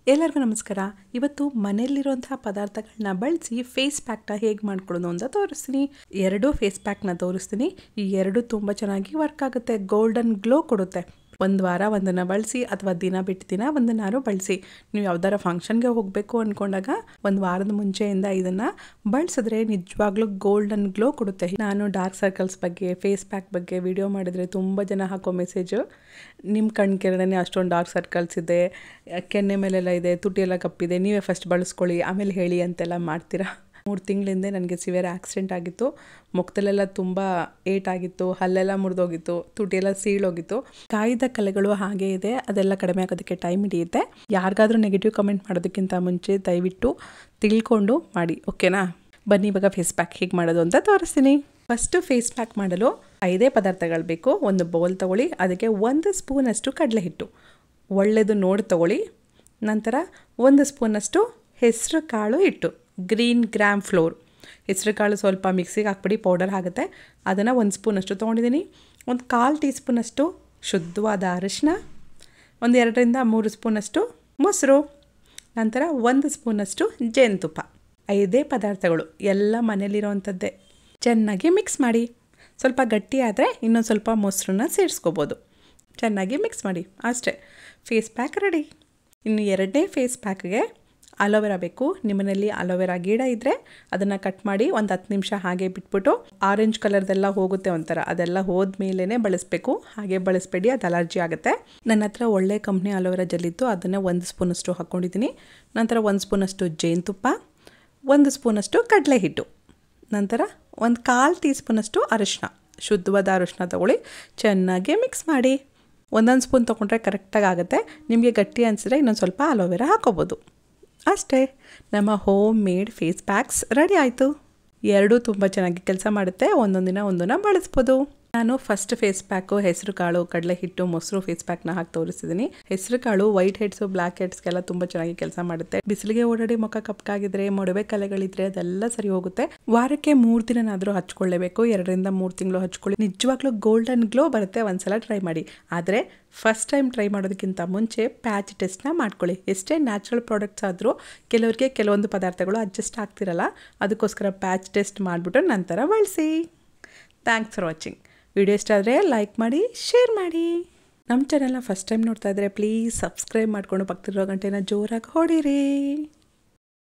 ಎಲ್ಲರಿಗೂ ನಮಸ್ಕಾರ. ಇವತ್ತು ಮನೆಯಲ್ಲಿರುವಂತಹ ಪದಾರ್ಥಗಳನ್ನ ಬಳಸಿ ಫೇಸ್ ಪ್ಯಾಕ್ನ ಹೇಗೆ ಮಾಡ್ಕೊಳ್ಳೋದು ಅಂತ ತೋರಿಸ್ತೀನಿ. ಎರಡು ಫೇಸ್ ಪ್ಯಾಕ್ನ ತೋರಿಸ್ತೀನಿ. ಈ ಎರಡು ತುಂಬ ಚೆನ್ನಾಗಿ ವರ್ಕ್ ಆಗುತ್ತೆ, ಗೋಲ್ಡನ್ ಗ್ಲೋ ಕೊಡುತ್ತೆ. ಒಂದು ವಾರ ಒಂದನ್ನು ಬಳಸಿ ಅಥವಾ ದಿನ ಬಿಟ್ಟು ದಿನ ಒಂದನ್ನಾರು ಬಳಸಿ. ನೀವು ಯಾವ್ದಾರ ಫಂಕ್ಷನ್ಗೆ ಹೋಗಬೇಕು ಅಂದ್ಕೊಂಡಾಗ ಒಂದು ವಾರದ ಮುಂಚೆಯಿಂದ ಇದನ್ನು ಬಳಸಿದ್ರೆ ನಿಜವಾಗ್ಲೂ ಗೋಲ್ಡನ್ ಗ್ಲೋ ಕೊಡುತ್ತೆ. ನಾನು ಡಾರ್ಕ್ ಸರ್ಕಲ್ಸ್ ಬಗ್ಗೆ, ಫೇಸ್ ಪ್ಯಾಕ್ ಬಗ್ಗೆ ವಿಡಿಯೋ ಮಾಡಿದರೆ ತುಂಬ ಜನ ಹಾಕೋ ಮೆಸೇಜು, ನಿಮ್ಮ ಕಣ್ಣು ಕೆಳಗಡೆ ಅಷ್ಟೊಂದು ಡಾರ್ಕ್ ಸರ್ಕಲ್ಸ್ ಇದೆ, ಕೆನ್ನೆ ಮೇಲೆಲ್ಲ ಇದೆ, ತುಟಿಯೆಲ್ಲ ಕಪ್ಪಿದೆ, ನೀವೇ ಫಸ್ಟ್ ಬಳಸ್ಕೊಳ್ಳಿ ಆಮೇಲೆ ಹೇಳಿ ಅಂತೆಲ್ಲ ಮಾಡ್ತೀರಾ. 3 ತಿಂಗಳಿಂದ ನನಗೆ ಸಿವಿಯರ್ ಆಕ್ಸಿಡೆಂಟ್ ಆಗಿತ್ತು. ಮುಖದಲ್ಲೆಲ್ಲ ತುಂಬ ಏಟಾಗಿತ್ತು, ಹಲ್ಲೆಲ್ಲ ಮುರಿದೋಗಿತ್ತು, ತುಟಿಯೆಲ್ಲ ಸೀಳೋಗಿತ್ತು. ಕಾಯ್ದ ಕಲೆಗಳು ಹಾಗೇ ಇದೆ, ಅದೆಲ್ಲ ಕಡಿಮೆ ಆಗೋದಕ್ಕೆ ಟೈಮ್ ಹಿಡಿಯುತ್ತೆ. ಯಾರಿಗಾದ್ರೂ ನೆಗೆಟಿವ್ ಕಮೆಂಟ್ ಮಾಡೋದಕ್ಕಿಂತ ಮುಂಚೆ ದಯವಿಟ್ಟು ತಿಳ್ಕೊಂಡು ಮಾಡಿ, ಓಕೆನಾ? ಬನ್ನಿ ಇವಾಗ ಫೇಸ್ ಪ್ಯಾಕ್ ಹೇಗೆ ಮಾಡೋದು ಅಂತ ತೋರಿಸ್ತೀನಿ. ಫಸ್ಟು ಫೇಸ್ ಪ್ಯಾಕ್ ಮಾಡಲು 5 ಪದಾರ್ಥಗಳು ಬೇಕು. ಒಂದು ಬೌಲ್ ತೊಗೊಳ್ಳಿ, ಅದಕ್ಕೆ 1 ಸ್ಪೂನಷ್ಟು ಕಡಲೆ ಹಿಟ್ಟು ಒಳ್ಳೆಯದು ನೋಡಿ ತೊಗೊಳ್ಳಿ. ನಂತರ 1 ಸ್ಪೂನಷ್ಟು ಹೆಸರು ಕಾಳು ಹಿಟ್ಟು, ಗ್ರೀನ್ ಗ್ರಾಮ್ ಫ್ಲೋರ್. ಹೆಸರು ಕಾಳು ಸ್ವಲ್ಪ ಮಿಕ್ಸಿಗೆ ಹಾಕ್ಬಿಡಿ, ಪೌಡರ್ ಆಗುತ್ತೆ. ಅದನ್ನು 1 ಸ್ಪೂನಷ್ಟು ತೊಗೊಂಡಿದ್ದೀನಿ. ಒಂದು 1/4 ಟೀ ಸ್ಪೂನಷ್ಟು ಶುದ್ಧವಾದ ಅರಿಶಿನ, ಒಂದು 2ರಿಂದ 3 ಸ್ಪೂನಷ್ಟು ಮೊಸರು, ನಂತರ 1 ಸ್ಪೂನಷ್ಟು ಜೇನುತುಪ್ಪ. 5 ಪದಾರ್ಥಗಳು ಎಲ್ಲ ಮನೇಲಿರೋವಂಥದ್ದೇ. ಚೆನ್ನಾಗಿ ಮಿಕ್ಸ್ ಮಾಡಿ. ಸ್ವಲ್ಪ ಗಟ್ಟಿ ಆದರೆ ಇನ್ನೊಂದು ಸ್ವಲ್ಪ ಮೊಸರನ್ನ ಸೇರಿಸ್ಕೋಬೋದು. ಚೆನ್ನಾಗಿ ಮಿಕ್ಸ್ ಮಾಡಿ, ಅಷ್ಟೇ. Face pack ready. ಇನ್ನು 2ನೇ ಫೇಸ್ ಪ್ಯಾಕ್ಗೆ ಅಲೋವೆರಾ ಬೇಕು. ನಿಮ್ಮನೇಲಿ ಅಲೋವೆರಾ ಗಿಡ ಇದ್ದರೆ ಅದನ್ನು ಕಟ್ ಮಾಡಿ ಒಂದು 10 ನಿಮಿಷ ಹಾಗೆ ಬಿಟ್ಬಿಟ್ಟು, ಆರೆಂಜ್ ಕಲರ್ದೆಲ್ಲ ಹೋಗುತ್ತೆ ಒಂಥರ, ಅದೆಲ್ಲ ಹೋದ್ಮೇಲೆ ಬಳಸಬೇಕು. ಹಾಗೆ ಬಳಸಬೇಡಿ, ಅದು ಅಲರ್ಜಿ ಆಗುತ್ತೆ. ನನ್ನ ಹತ್ರ ಒಳ್ಳೆ ಕಂಪ್ನಿ ಅಲೋವೆರಾ ಜೆಲ್ ಇತ್ತು, ಅದನ್ನು 1 ಸ್ಪೂನಷ್ಟು ಹಾಕ್ಕೊಂಡಿದ್ದೀನಿ. ನಂತರ 1 ಸ್ಪೂನಷ್ಟು ಜೇನುತುಪ್ಪ, 1 ಸ್ಪೂನಷ್ಟು ಕಡಲೆ ಹಿಟ್ಟು, ನಂತರ ಒಂದು 1/4 ಟೀ ಸ್ಪೂನಷ್ಟು ಅರಿಶಿನ, ಶುದ್ಧವಾದ ಅರಿಶಿನ ತೊಗೊಳ್ಳಿ. ಚೆನ್ನಾಗಿ ಮಿಕ್ಸ್ ಮಾಡಿ. 1 ಸ್ಪೂನ್ ತೊಗೊಂಡ್ರೆ ಕರೆಕ್ಟಾಗಿ ಆಗುತ್ತೆ. ನಿಮಗೆ ಗಟ್ಟಿ ಅನಿಸಿದ್ರೆ ಇನ್ನೊಂದು ಸ್ವಲ್ಪ ಅಲೋವೆರಾ ಹಾಕೋಬೋದು. ಅಷ್ಟೇ, ನಮ್ಮ home made face packs ready ಆಯಿತು. ಎರಡೂ ತುಂಬ ಚೆನ್ನಾಗಿ ಕೆಲಸ ಮಾಡುತ್ತೆ. ಒಂದೊಂದು ದಿನ ಒಂದನ್ನು ಬಳಸ್ಬೋದು. ನಾನು ಫಸ್ಟ್ ಫೇಸ್ ಪ್ಯಾಕು ಹೆಸರು ಕಾಳು, ಕಡಲೆ ಹಿಟ್ಟು, ಮೊಸರು ಫೇಸ್ ಪ್ಯಾಕ್ನ ಹಾಕಿ ತೋರಿಸಿದ್ದೀನಿ. ಹೆಸರು ಕಾಳು ವೈಟ್ ಹೆಡ್ಸು, ಬ್ಲ್ಯಾಕ್ ಹೆಡ್ಸ್ಗೆಲ್ಲ ತುಂಬ ಚೆನ್ನಾಗಿ ಕೆಲಸ ಮಾಡುತ್ತೆ. ಬಿಸಿಲಿಗೆ ಓಡಾಡಿ ಮುಖ ಕಪ್ಪಾಗಿದ್ರೆ, ಮೊಡವೆ ಕಲೆಗಳಿದ್ರೆ ಅದೆಲ್ಲ ಸರಿ ಹೋಗುತ್ತೆ. ವಾರಕ್ಕೆ 3 ದಿನನಾದರೂ ಹಚ್ಕೊಳ್ಳೇಬೇಕು. 2ರಿಂದ 3 ತಿಂಗಳು ಹಚ್ಕೊಳ್ಳಿ. ನಿಜವಾಗ್ಲೂ ಗೋಲ್ಡನ್ ಗ್ಲೋ ಬರುತ್ತೆ. ಒಂದ್ಸಲ ಟ್ರೈ ಮಾಡಿ. ಆದರೆ ಫಸ್ಟ್ ಟೈಮ್ ಟ್ರೈ ಮಾಡೋದಕ್ಕಿಂತ ಮುಂಚೆ ಪ್ಯಾಚ್ ಟೆಸ್ಟ್ನ ಮಾಡ್ಕೊಳ್ಳಿ. ಎಷ್ಟೇ ನ್ಯಾಚುರಲ್ ಪ್ರಾಡಕ್ಟ್ಸ್ ಆದರೂ ಕೆಲವರಿಗೆ ಕೆಲವೊಂದು ಪದಾರ್ಥಗಳು ಅಡ್ಜಸ್ಟ್ ಆಗ್ತಿರಲ್ಲ. ಅದಕ್ಕೋಸ್ಕರ ಪ್ಯಾಚ್ ಟೆಸ್ಟ್ ಮಾಡಿಬಿಟ್ಟು ನಂತರ ಬಳಸಿ. Thanks for watching. ವಿಡಿಯೋ ಇಷ್ಟ ಆದರೆ ಲೈಕ್ ಮಾಡಿ, ಶೇರ್ ಮಾಡಿ. ನಮ್ಮ ಚಾನೆಲ್ನ ಫಸ್ಟ್ ಟೈಮ್ ನೋಡ್ತಾ ಇದ್ದರೆ ಪ್ಲೀಸ್ ಸಬ್ಸ್ಕ್ರೈಬ್ ಮಾಡಿಕೊಂಡು ಪಕ್ಕದಲ್ಲಿರೋ ಗಂಟೆನ ಜೋರಾಗಿ ಹೊಡೀರಿ.